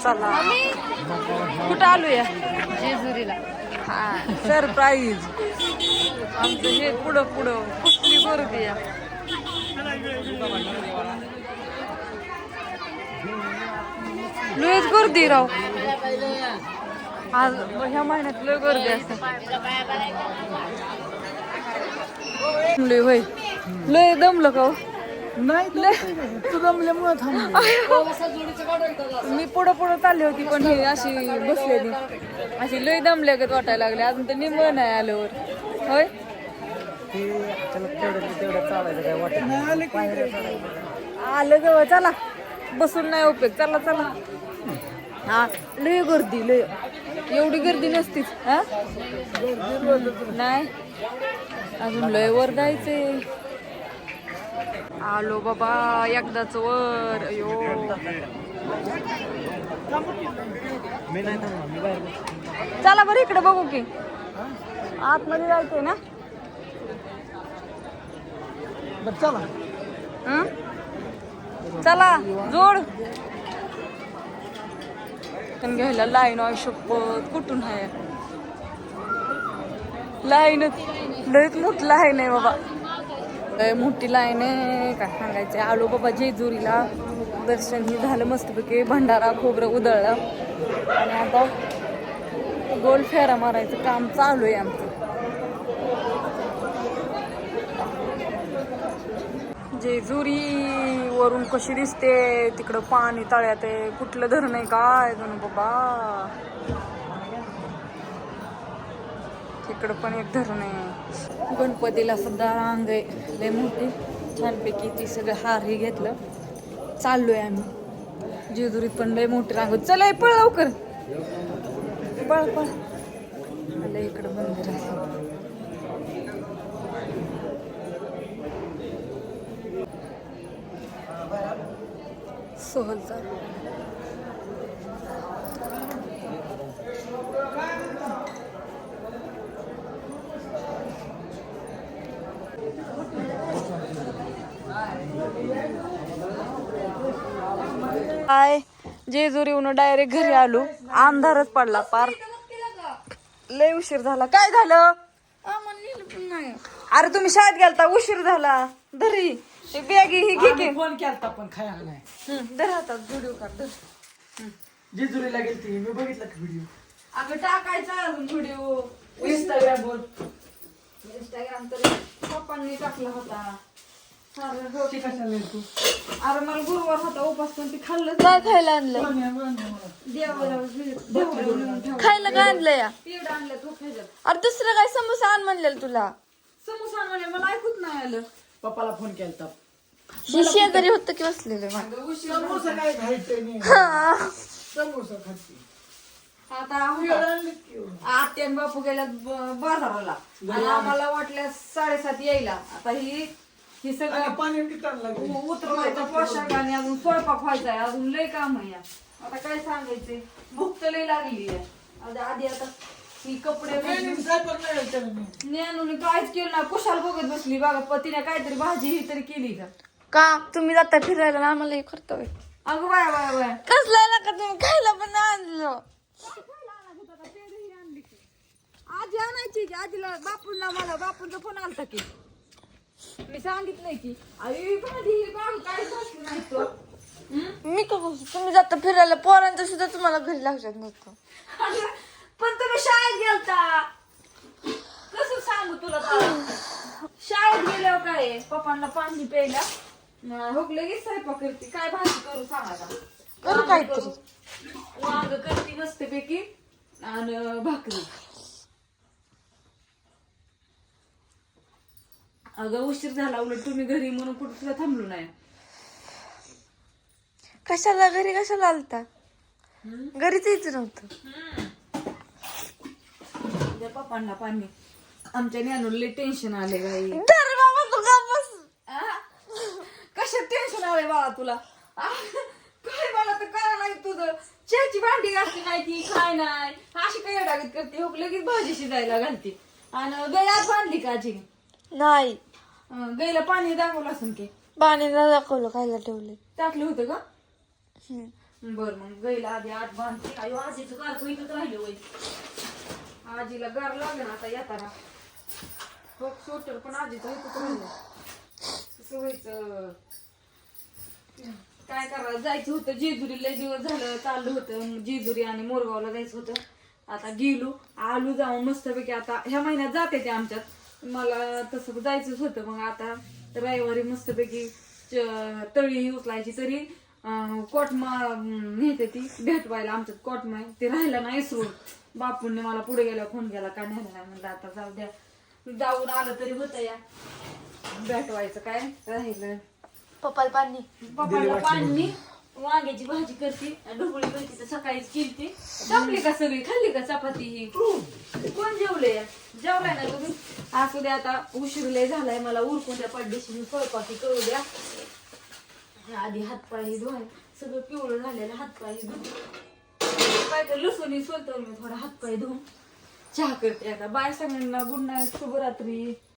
चला कुठं आलोया जेजुरीला. हा सरप्राईज आमचं हे पुढं पुढं कुठली गर्दी आहे लयच गर्दी राव आज ह्या महिन्यात लय गर्दी असते लय होय लय दमलं का हो? तू जमल्यामुळे मी पुढं पुढं चालली होती पण हे अशी बसलेली अशी लय दमल्यागत वाटायला लागले अजून तर निम्म नाही आल्यावर होय आलं जवळ चला बसून नाही उपयोग चला चला हा लय गर्दी लय एवढी गर्दी नसतीच हा नाही अजून लय वर जायचंय आलो बाबा एकदाच वर अयो चला बरं इकडे बघू की आतमध्ये जायचंय ना चला चला जोड पण घ्यायला लाईन आहे शपथ कुठून आहे लाईन लयच मोठी लाईन आहे बाबा लय मोठी लाईन आहे काय सांगायचं आलो बाबा जेजुरीला दर्शनही झालं मस्तपैकी भंडारा खोबरं उधळलं आणि आता गोल फेरा मारायचं काम चालू आहे आमचं जेजुरी वरून कशी दिसते तिकडं पाणी तळ्यात आहे कुठलं धरण आहे काय जणू बाबा तिकडं पण एक धरण आहे गणपतीला सुद्धा रांग आहे लय मोठी छानपैकी ती सगळं हारही घेतलं चाललोय आम्ही जेजुरीत पण लय मोठी रांग चला पळ लवकर पळ पळ आलं इकडं मंदिर आहे सोहलचा काय जेजुरीहून डायरेक्ट घरी आलो अंधारच पडला पार लय उशीर झाला काय झालं अरे तुम्ही शाळेत गेलता उशीर झाला धरी बॅगी ही घे की फोन केलता पण खायला नाही धर हातात व्हिडिओ काढ जेजुरीला गेलती मी बघितला व्हिडिओ अगं टाकायचा अजून व्हिडिओ इंस्टाग्राम वर इंस्टाग्राम तर पप्पांनी टाकला होता ती कशाला तू अरे मला गुरुवार होता उपास पण ते खाल्लं काय खायला आणलं खायला काय आणलं या पेढ आणलं तो खायला अरे दुसरं काय समोसा आण म्हणलेलं तुला समोसा म्हणे मला ऐकूच नाही आलं पप्पाला फोन केलता शेजारी होतं की बसलेलं अगं उशीर समोसा काय खायचं नाही समोसा खाते आता आत्या आणि बापू गेल्यात बाजाराला आणि आम्हाला वाटल्या 7:30 यायला आता ही सगळं पाणी किती लागलं उतरवायचं पोशाख आणि अजून स्वयंपाक व्हायचा आहे अजून लय काम आहे आता काय सांगायचे भूक तर लय लागली आहे आधी आता ही कपडे ज्ञानूने काहीच केलं ना कुशाल बघत बसली बघा पतीने काहीतरी भाजी ही तरी केली का का तुम्ही जाता फिरायला ना आम्हाला हे करतो अगं बाय बाय बाय कसला का तुम्ही खायला पण नाही आणलं आजी आणायची की आजीला बापूंना मला बापूंचा फोन आलता की मी सांगितलंय की आई भाजी काय नाही तो मी का बोलतो तुम्ही जाता फिरायला पोरांचं सुद्धा तुम्हाला घरी लक्षात नव्हतं पण तुम्ही शाळेत गेलता कसं सांगू तुला शाळेत गेल्यावर काय पप्पांना पाणी प्यायला हो लगेच स्वयंपाक करते काय भाजी करू सांगा करू काहीतरी वांग करते मस्तपैकी आणि भाकरी अगं उशीर झाला उलट तुम्ही घरी म्हणून कुठं सुद्धा थांबलो नाही कशाला घरी कशाला आलता घरीच यायचं नव्हतं पप्पांना पाणी आमच्या ज्ञानूला टेन्शन आले बाई तर बाबा तू का बस कशात टेन्शन आलंय बाबा तुला काय मला तर करा नाही तुझं चहाची भांडी घातली नाही ती काय नाही अशी काय डागत करते हो लगेच भाजी शिजायला घालते आणि गैलात बांधली का आजी नाही गैला पाणी दाखवलं असं की पाणी नाही दाखवलं खायला ठेवले टाकलं होतं का बर मग गईला आधी आत बांधते. अयो आजीचं गार इथंच राहिलं वय. आजीला गार लागलं ना आता येताना. बघ स्वेटर पण आजीचं इथंच राहिलं. कसं व्हायचं काय करायला जायचं होतं जेजुरी. लय दिवस झालं चाललं होतं जेजुरी आणि मोरगावला जायचं होतं. आता गेलो आलू जाऊन मस्तपैकी. आता ह्या महिन्यात जाते ते आमच्यात. मला तसं जायचंच होतं. मग आता रविवारी मस्तपैकी तळी उचलायची. तरी कोटमा नेते ती भेटवायला आमच्यात कोटमा ते राहिला नाही इसरून. बापूंनी मला पुढे गेला फोन केला का नाही नाही म्हणलं आता जाऊ द्या. जाऊन आलं तरी होतं या भेटवायचं काय राहिलं. पप्पाला पाणी. पप्पाला पाणी वांग्याची भाजी करते. ढोबळी करते तर सकाळीच केली. संपली का सगळी? खाल्ली का चपाती ही? कोण जेवले? जेवलाय ना तुम्ही? असू द्या आता उशीर लय झालाय. मला उरकून त्या पड्डीशी स्वयंपाकी करू द्या. आधी हातपाय धुवाय. सगळं पिवळं झालेलं हातपाय धुवून काय तर लसूण सोलतो मी थोडा हातपाय धुवून चहा करते. आता बाय सगळ्यांना गुड नाईट, शुभरात्री.